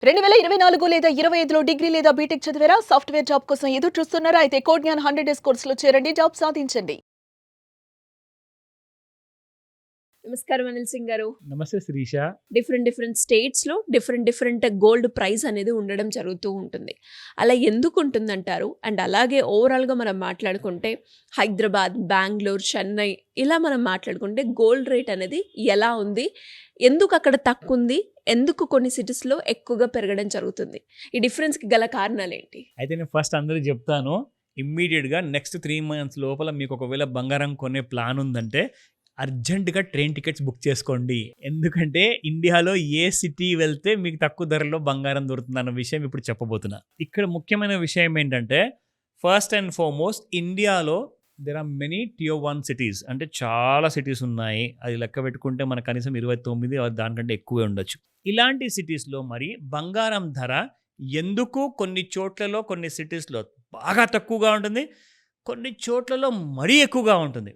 2024 లేదా 25లో డిగ్రీ లేదా బీటెక్ చదివారా? సాఫ్ట్‌వేర్ జాబ్ కోసం ఎదురు చూస్తున్నారా? అయితే కోడ్ జ్ఞాన్ 100 డేస్ కోర్సులో చేరండి. జాబ్ సాధించండి. నమస్కారం అనిల్ సింగ్ గారు. నమస్తే శిరీష. డిఫరెంట్ స్టేట్స్‌లో డిఫరెంట్ గోల్డ్ ప్రైస్ అనేది ఉండడం జరుగుతూ ఉంటుంది. అలా ఎందుకు ఉంటుందంటారు? అండ్ అలాగే ఓవరాల్‌గా మనం మాట్లాడుకుంటే హైదరాబాద్, బెంగుళూరు, చెన్నై ఇలా మనం మాట్లాడుకుంటే గోల్డ్ రేట్ అనేది ఎలా ఉంది? ఎందుకు అక్కడ తక్కువుంది? ఎందుకు కొన్ని సిటీస్‌లో ఎక్కువగా పెరగడం జరుగుతుంది? ఈ డిఫరెన్స్‌కి గల కారణాలేంటి? అయితే నేను ఫస్ట్ అందరికి చెప్తాను. ఇమ్మీడియేట్‌గా నెక్స్ట్ 3 మంత్స్ లోపల మీకు ఒకవేళ బంగారం కొనే ప్లాన్ ఉందంటే అర్జెంట్‌గా ట్రైన్ టికెట్స్ బుక్ చేసుకోండి. ఎందుకంటే ఇండియాలో ఏ సిటీ వెళ్తే మీకు తక్కువ ధరలో బంగారం దొరుకుతుందన్న విషయం ఇప్పుడు చెప్పబోతున్నా. ఇక్కడ ముఖ్యమైన విషయం ఏంటంటే ఫస్ట్ అండ్ ఫార్మోస్ట్ ఇండియాలో there are many tier 1 cities. అంటే చాలా సిటీస్ ఉన్నాయి. అది లెక్క పెట్టుకుంటే మనకు కనీసం 29 దానికంటే ఎక్కువే ఉండొచ్చు. ఇలాంటి సిటీస్‌లో మరి బంగారం ధర ఎందుకు కొన్ని చోట్లలో కొన్ని సిటీస్‌లో బాగా తక్కువగా ఉంటుంది. కొన్ని చోట్లలో మరీ ఎక్కువగా ఉంటుంది.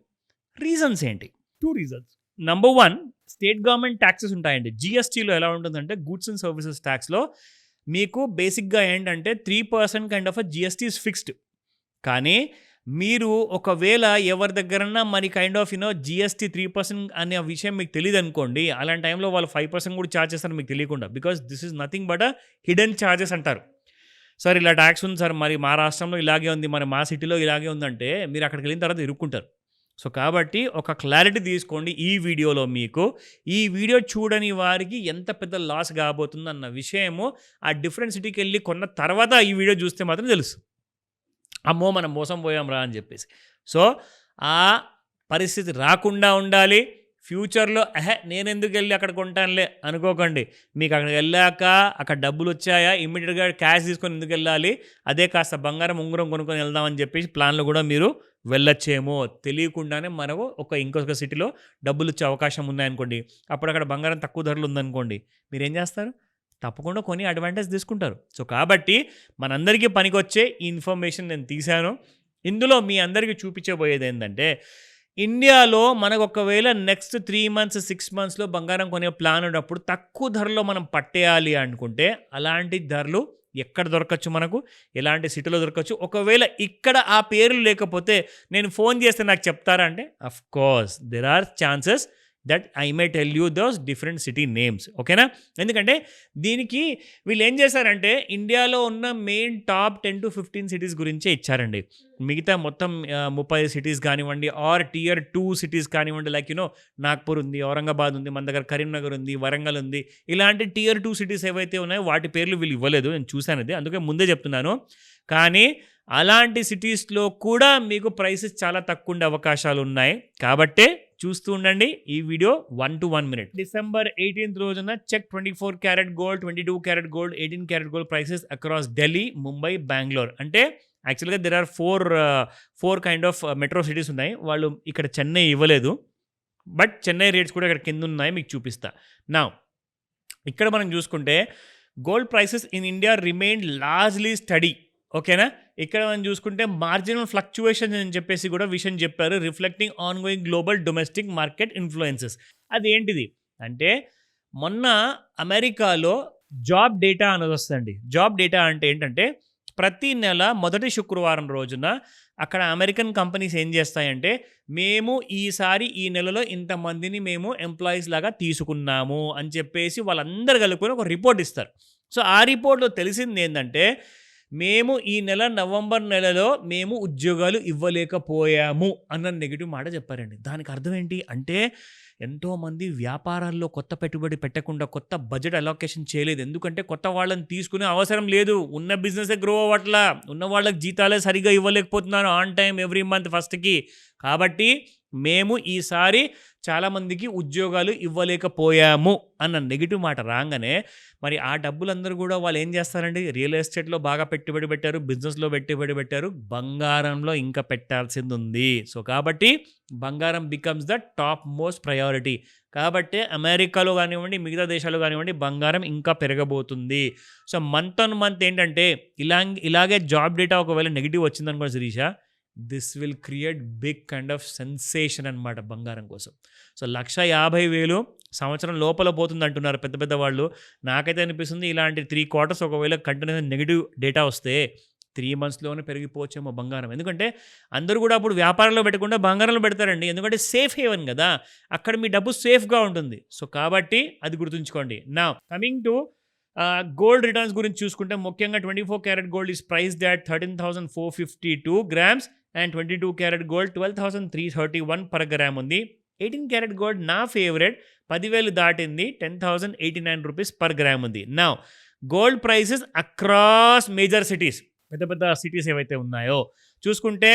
రీజన్స్ ఏంటి? 2 reasons. Number 1 state government taxes ఉంటాయండి. జీఎస్టీలో ఎలా ఉంటుందంటే గూడ్స్ అండ్ సర్వీసెస్ ట్యాక్స్‌లో మీకు బేసిక్‌గా ఏంటంటే 3% kind of GST is fixed. కానీ మీరు ఒకవేళ ఎవరి దగ్గరన్నా మరి కైండ్ ఆఫ్ జీఎస్టీ 3% అనే విషయం మీకు తెలీదనుకోండి. అలాంటి టైంలో వాళ్ళు 5% కూడా చార్జ్ చేస్తారు మీకు తెలియకుండా. Because this is nothing but hidden charges అంటారు. సార్ ఇలా ట్యాక్స్ ఉంది సార్, మరి మా రాష్ట్రంలో ఇలాగే ఉంది, మరి మా సిటీలో ఇలాగే ఉందంటే మీరు అక్కడికి వెళ్ళిన తర్వాత ఇరుక్కుంటారు. సో కాబట్టి ఒక క్లారిటీ తీసుకోండి ఈ వీడియోలో మీకు. ఈ వీడియో చూడని వారికి ఎంత పెద్ద లాస్ కాబోతుందన్న విషయము ఆ డిఫరెంట్ సిటీకి వెళ్ళి కొన్న తర్వాత ఈ వీడియో చూస్తే మాత్రం తెలుసు. అమ్మో మనం మోసం పోయాం రా అని చెప్పేసి. సో ఆ పరిస్థితి రాకుండా ఉండాలి. ఫ్యూచర్లో నేనెందుకు వెళ్ళి అక్కడ కొంటానులే అనుకోకండి. మీకు అక్కడికి వెళ్ళాక అక్కడ డబ్బులు వచ్చాయా ఇమ్మీడియట్గా క్యాష్ తీసుకొని ఎందుకు వెళ్ళాలి, అదే కాస్త బంగారం ఉంగరం కొనుక్కొని వెళ్దామని చెప్పేసి ప్లాన్లో కూడా మీరు వెళ్ళొచ్చేమో. తెలియకుండానే మనకు ఇంకొక సిటీలో డబ్బులు వచ్చే అవకాశం ఉన్నాయనుకోండి, అప్పుడు అక్కడ బంగారం తక్కువ ధరలు ఉందనుకోండి, మీరు ఏం చేస్తారు? తప్పకుండా కొని అడ్వాంటేజ్ తీసుకుంటారు. సో కాబట్టి మనందరికీ పనికొచ్చే ఈ ఇన్ఫర్మేషన్ నేను తీశాను. ఇందులో మీ అందరికీ చూపించబోయేది ఏంటంటే ఇండియాలో మనకు ఒకవేళ నెక్స్ట్ 3 మంత్స్ 6 మంత్స్లో బంగారం కొనే ప్లాన్ ఉన్నప్పుడు తక్కువ ధరలో మనం పట్టేయాలి అనుకుంటే అలాంటి ధరలు ఎక్కడ దొరకచ్చు, మనకు ఎలాంటి సిటీలో దొరకచ్చు. ఒకవేళ ఇక్కడ ఆ పేర్లు లేకపోతే నేను ఫోన్ చేస్తే నాకు చెప్తారా అంటే of course there are chances that I may tell you those different city names. ఓకేనా? ఎందుకంటే దీనికి వీళ్ళు ఏం చేశారంటే ఇండియాలో ఉన్న మెయిన్ టాప్ 10 to 15 సిటీస్ గురించే ఇచ్చారండి. మిగతా మొత్తం 30 సిటీస్ కానివ్వండి ఆర్ టియర్ 2 సిటీస్ కానివ్వండి, లైక్ నాగ్పూర్ ఉంది, ఔరంగాబాద్ ఉంది, మన దగ్గర కరీంనగర్ ఉంది, వరంగల్ ఉంది. ఇలాంటి టియర్ 2 సిటీస్ ఏవైతే ఉన్నాయో వాటి పేర్లు వీళ్ళు ఇవ్వలేదు. నేను చూశాను అది, అందుకే ముందే చెప్తున్నాను. కానీ అలాంటి సిటీస్లో కూడా మీకు ప్రైసెస్ చాలా తక్కువ ఉండే అవకాశాలు ఉన్నాయి. కాబట్టే చూస్తూ ఉండండి ఈ video 1 to 1 minute. December 18th రోజున check 24 carat gold, 22 carat gold, 18 carat gold prices across Delhi, Mumbai, Bengaluru. అంటే యాక్చువల్గా there are 4 kind of metro cities ఉన్నాయి. వాళ్ళు ఇక్కడ చెన్నై ఇవ్వలేదు, బట్ చెన్నై రేట్స్ కూడా ఇక్కడ కింద ఉన్నాయి, మీకు చూపిస్తా. నా ఇక్కడ మనం చూసుకుంటే gold prices in India remain largely study. ఓకేనా? ఇక్కడ మనం చూసుకుంటే మార్జినల్ ఫ్లక్చువేషన్స్ అని చెప్పేసి కూడా విషయం చెప్పారు, reflecting on going global domestic market influences. అది ఏంటిది అంటే మొన్న అమెరికాలో జాబ్ డేటా అనేది వస్తుందండి. జాబ్ డేటా అంటే ఏంటంటే ప్రతి నెల మొదటి శుక్రవారం రోజున అక్కడ అమెరికన్ కంపెనీస్ ఏం చేస్తాయంటే మేము ఈసారి ఈ నెలలో ఇంతమందిని మేము ఎంప్లాయీస్ లాగా తీసుకున్నాము అని చెప్పేసి వాళ్ళందరూ కలుపుకొని ఒక రిపోర్ట్ ఇస్తారు. సో ఆ రిపోర్ట్లో తెలిసింది ఏంటంటే మేము ఈ నవంబర్ నెలలో మేము ఉద్యోగాలు ఇవ్వలేకపోయాము అన్న నెగిటివ్ మాట చెప్పారండి. దానికి అర్థం ఏంటి అంటే ఎంతోమంది వ్యాపారాల్లో కొత్త పెట్టుబడి పెట్టకుండా కొత్త బడ్జెట్ అలొకేషన్ చేయలేదు. ఎందుకంటే కొత్త వాళ్ళని తీసుకునే అవసరం లేదు, ఉన్న బిజినెసే గ్రో అవ్వట్లా, ఉన్న వాళ్ళకి జీతాలే సరిగా ఇవ్వలేకపోతున్నారు ఆన్ టైం ఎవ్రీ మంత్ ఫస్ట్కి. కాబట్టి మేము ఈసారి చాలామందికి ఉద్యోగాలు ఇవ్వలేకపోయాము అన్న నెగిటివ్ మాట రాగానే మరి ఆ డబ్బులందరూ కూడా వాళ్ళు ఏం చేస్తారండి, రియల్ ఎస్టేట్లో బాగా పెట్టుబడి పెట్టారు, బిజినెస్లో పెట్టుబడి పెట్టారు, బంగారంలో ఇంకా పెట్టాల్సింది ఉంది. సో కాబట్టి బంగారం becomes the topmost priority. కాబట్టి అమెరికాలో కానివ్వండి, మిగతా దేశాలు కానివ్వండి, బంగారం ఇంకా పెరగబోతుంది. సో మంత్ ఆన్ మంత్ ఏంటంటే ఇలాగే జాబ్ డేటా ఒకవేళ నెగిటివ్ వచ్చిందనుకో Sirisha, this will create big kind of sensation అనమాట బంగారం కోసం. సో 1,50,000 సంవత్సరం లోపల పోతుంది అంటున్నారు పెద్ద పెద్ద వాళ్ళు. నాకైతే అనిపిస్తుంది ఇలాంటి 3 క్వార్టర్స్ ఒకవేళ కంటిన్యూస్ నెగిటివ్ డేటా వస్తే 3 మంత్స్‌లోనే పెరిగిపోవచ్చేమో బంగారం. ఎందుకంటే అందరూ కూడా అప్పుడు వ్యాపారంలో పెట్టకుండా బంగారంలో పెడతారండి. ఎందుకంటే సేఫ్ హేవెన్ కదా! అక్కడ మీ డబ్బు సేఫ్‌గా ఉంటుంది. సో కాబట్టి అది గుర్తుంచుకోండి. Now coming to gold returns గురించి చూసుకుంటే ముఖ్యంగా 24 carat gold is priced at 13,452 grams and 22 carat gold 12,331 per gram ఉంది. 18 క్యారెట్ గోల్డ్ నా ఫేవరెట్ 10,000 దాటింది, 10,089 రూపీస్ పర్ గ్రామ్ ఉంది. Now gold prices across major cities, పెద్ద పెద్ద సిటీస్ ఏవైతే ఉన్నాయో చూసుకుంటే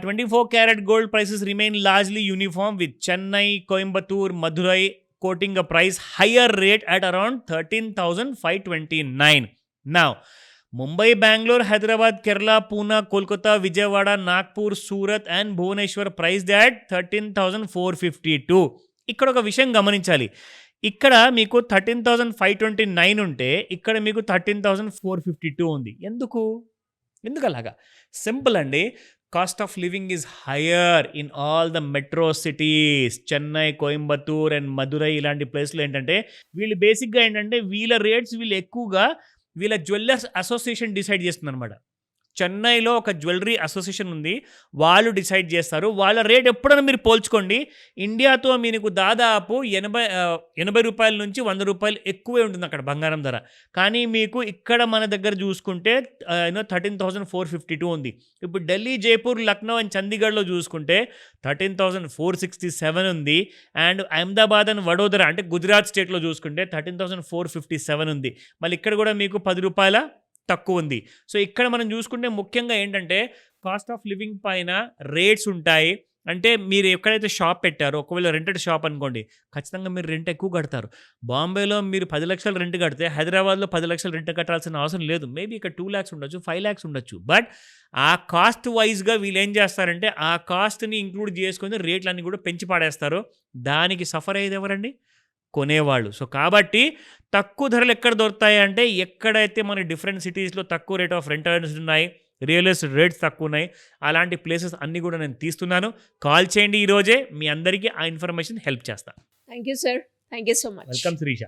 24 carat gold prices remain largely uniform with Chennai, Coimbatore, Madurai quoting a price higher rate at around 13,529. Now, Mumbai, Bangalore, Hyderabad, Kerala, Pune, Kolkata, Vijayawada, Nagpur, Surat and Bhubaneswar priced at 13,452. ఇక్కడ ఒక విషయం గమనించాలి. ఇక్కడ మీకు 13,529 ఉంటే ఇక్కడ మీకు 13,452 ఉంది. ఎందుకు అలాగా? సింపుల్ అండి. Cost of living is higher in all the metro cities. Chennai, Coimbatore and Madurai ఇలాంటి ప్లేస్లో ఏంటంటే వీళ్ళు బేసిక్గా ఏంటంటే వీళ్ళ రేట్స్ వీళ్ళు ఎక్కువగా వీళ్ళ జ్యువెలర్స్ అసోసియేషన్ డిసైడ్ చేస్తుంది అనమాట. చెన్నైలో ఒక జ్యువెలరీ అసోసియేషన్ ఉంది, వాళ్ళు డిసైడ్ చేస్తారు. వాళ్ళ రేట్ ఎప్పుడైనా మీరు పోల్చుకోండి, ఇండియాతో మీకు దాదాపు 80 రూపాయల నుంచి 100 రూపాయలు ఎక్కువే ఉంటుంది అక్కడ బంగారం ధర. కానీ మీకు ఇక్కడ మన దగ్గర చూసుకుంటే 13,452 ఉంది. ఇప్పుడు ఢిల్లీ, జైపూర్, లక్నో అండ్ చండీగఢ్లో చూసుకుంటే 13,467 ఉంది. అండ్ అహ్మదాబాద్ అండ్ వడోదర అంటే గుజరాత్ స్టేట్లో చూసుకుంటే 13,457 ఉంది. మళ్ళీ ఇక్కడ కూడా మీకు 10 రూపాయల తక్కువ ఉంది. సో ఇక్కడ మనం చూసుకుంటే ముఖ్యంగా ఏంటంటే కాస్ట్ ఆఫ్ లివింగ్ పైన రేట్స్ ఉంటాయి. అంటే మీరు ఎక్కడైతే షాప్ పెట్టారో ఒకవేళ రెంటెడ్ షాప్ అనుకోండి, ఖచ్చితంగా మీరు రెంట్ ఎక్కువ కడతారు. బాంబేలో మీరు 10 లక్షలు రెంట్ కడితే హైదరాబాద్లో 10 లక్షలు రెంట్ కట్టాల్సిన అవసరం లేదు. మేబీ ఇక్కడ 2 lakhs ఉండొచ్చు, 5 lakhs ఉండొచ్చు. బట్ ఆ కాస్ట్ వైజ్గా వీళ్ళు ఏం చేస్తారంటే ఆ కాస్ట్ని ఇంక్లూడ్ చేసుకొని రేట్లన్నీ కూడా పెంచి పాడేస్తారు. దానికి సఫర్ అయ్యేది ఎవరండి? కొనేవాళ్ళు. సో కాబట్టి తక్కువ ధరలు ఎక్కడ దొరుకుతాయి అంటే ఎక్కడైతే మన డిఫరెంట్ సిటీస్లో తక్కువ రేట్ ఆఫ్ రెంటల్స్ ఉన్నాయి, రియల్ ఎస్టేట్ రేట్స్ తక్కువ ఉన్నాయి, అలాంటి ప్లేసెస్ అన్నీ కూడా నేను తీస్తున్నాను. కాల్ చేయండి ఈరోజే, మీ అందరికీ ఆ ఇన్ఫర్మేషన్ హెల్ప్ చేస్తాను. Thank you sir. Thank you so much. Welcome Srisha.